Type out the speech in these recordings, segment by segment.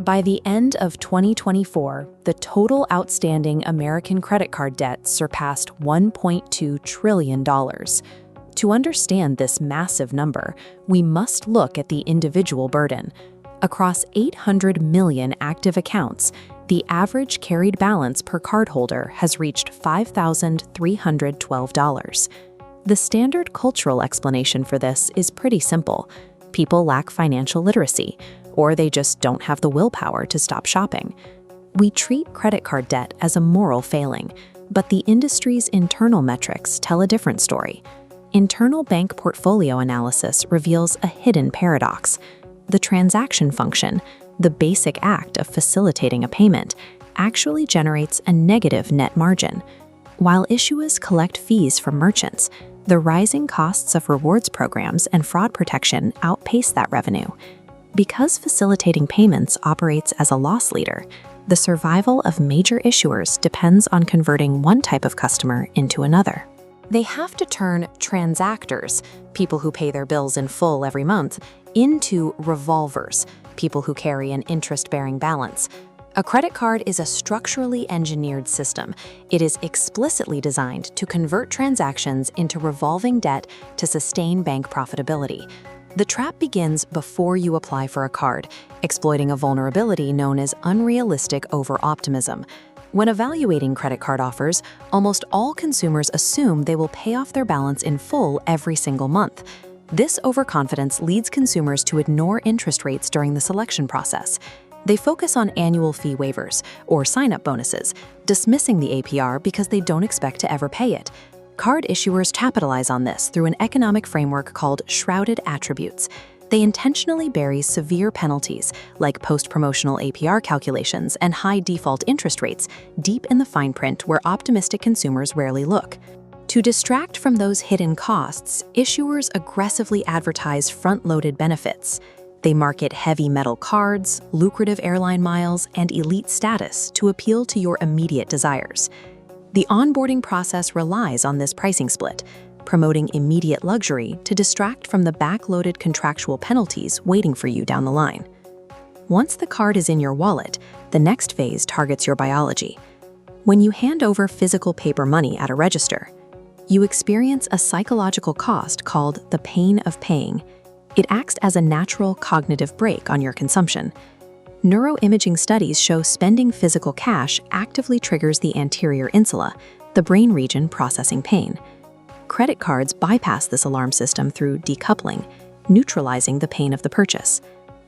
By the end of 2024, the total outstanding American credit card debt surpassed $1.2 trillion. To understand this massive number, we must look at the individual burden. Across 800 million active accounts, the average carried balance per cardholder has reached $5,312. The standard cultural explanation for this is pretty simple. People lack financial literacy, or they just don't have the willpower to stop shopping. We treat credit card debt as a moral failing, but the industry's internal metrics tell a different story. Internal bank portfolio analysis reveals a hidden paradox. The transaction function, the basic act of facilitating a payment, actually generates a negative net margin. While issuers collect fees from merchants, the rising costs of rewards programs and fraud protection outpace that revenue. Because facilitating payments operates as a loss leader, the survival of major issuers depends on converting one type of customer into another. They have to turn transactors, people who pay their bills in full every month, into revolvers, people who carry an interest-bearing balance. A credit card is a structurally engineered system. It is explicitly designed to convert transactions into revolving debt to sustain bank profitability. The trap begins before you apply for a card, exploiting a vulnerability known as unrealistic over-optimism. When evaluating credit card offers, almost all consumers assume they will pay off their balance in full every single month. This overconfidence leads consumers to ignore interest rates during the selection process. They focus on annual fee waivers or sign-up bonuses, dismissing the APR because they don't expect to ever pay it. Card issuers capitalize on this through an economic framework called shrouded attributes. They intentionally bury severe penalties, like post-promotional APR calculations and high default interest rates, deep in the fine print where optimistic consumers rarely look. To distract from those hidden costs, issuers aggressively advertise front-loaded benefits. They market heavy metal cards, lucrative airline miles, and elite status to appeal to your immediate desires. The onboarding process relies on this pricing split, promoting immediate luxury to distract from the backloaded contractual penalties waiting for you down the line. Once the card is in your wallet, the next phase targets your biology. When you hand over physical paper money at a register, you experience a psychological cost called the pain of paying. It acts as a natural cognitive brake on your consumption. Neuroimaging studies show spending physical cash actively triggers the anterior insula, the brain region processing pain. Credit cards bypass this alarm system through decoupling, neutralizing the pain of the purchase.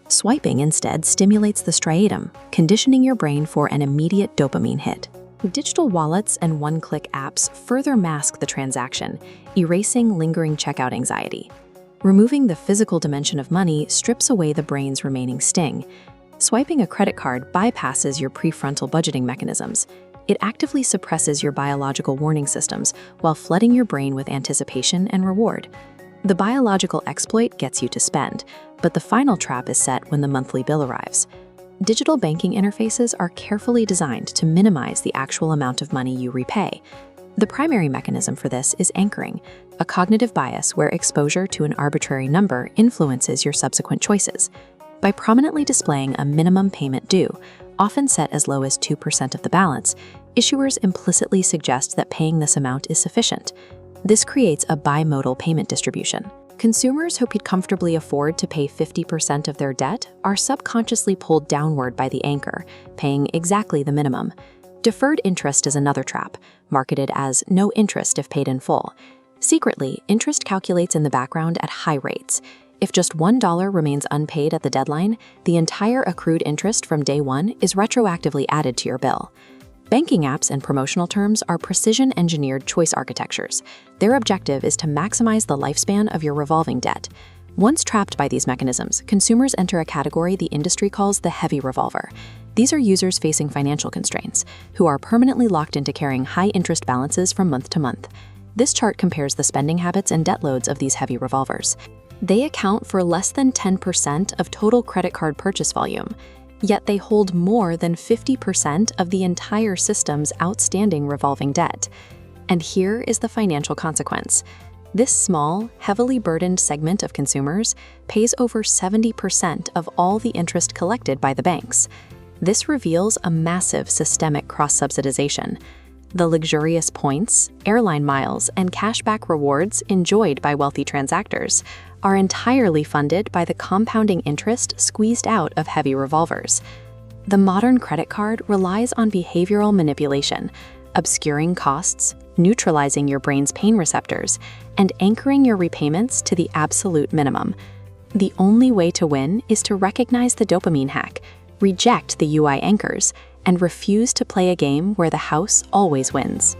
Swiping instead stimulates the striatum, conditioning your brain for an immediate dopamine hit. Digital wallets and one-click apps further mask the transaction, erasing lingering checkout anxiety. Removing the physical dimension of money strips away the brain's remaining sting. Swiping a credit card bypasses your prefrontal budgeting mechanisms. It actively suppresses your biological warning systems while flooding your brain with anticipation and reward. The biological exploit gets you to spend, but the final trap is set when the monthly bill arrives. Digital banking interfaces are carefully designed to minimize the actual amount of money you repay. The primary mechanism for this is anchoring, a cognitive bias where exposure to an arbitrary number influences your subsequent choices. By prominently displaying a minimum payment due, often set as low as 2% of the balance, issuers implicitly suggest that paying this amount is sufficient. This creates a bimodal payment distribution. Consumers who could comfortably afford to pay 50% of their debt are subconsciously pulled downward by the anchor, paying exactly the minimum. Deferred interest is another trap, marketed as no interest if paid in full. Secretly, interest calculates in the background at high rates. If just $1 remains unpaid at the deadline, the entire accrued interest from day one is retroactively added to your bill. Banking apps and promotional terms are precision-engineered choice architectures. Their objective is to maximize the lifespan of your revolving debt. Once trapped by these mechanisms, consumers enter a category the industry calls the heavy revolver. These are users facing financial constraints, who are permanently locked into carrying high-interest balances from month to month. This chart compares the spending habits and debt loads of these heavy revolvers. They account for less than 10% of total credit card purchase volume, yet they hold more than 50% of the entire system's outstanding revolving debt. And here is the financial consequence. This small, heavily burdened segment of consumers pays over 70% of all the interest collected by the banks. This reveals a massive systemic cross-subsidization. The luxurious points, airline miles, and cashback rewards enjoyed by wealthy transactors are entirely funded by the compounding interest squeezed out of heavy revolvers. The modern credit card relies on behavioral manipulation, obscuring costs, neutralizing your brain's pain receptors, and anchoring your repayments to the absolute minimum. The only way to win is to recognize the dopamine hack, reject the UI anchors, and refuse to play a game where the house always wins.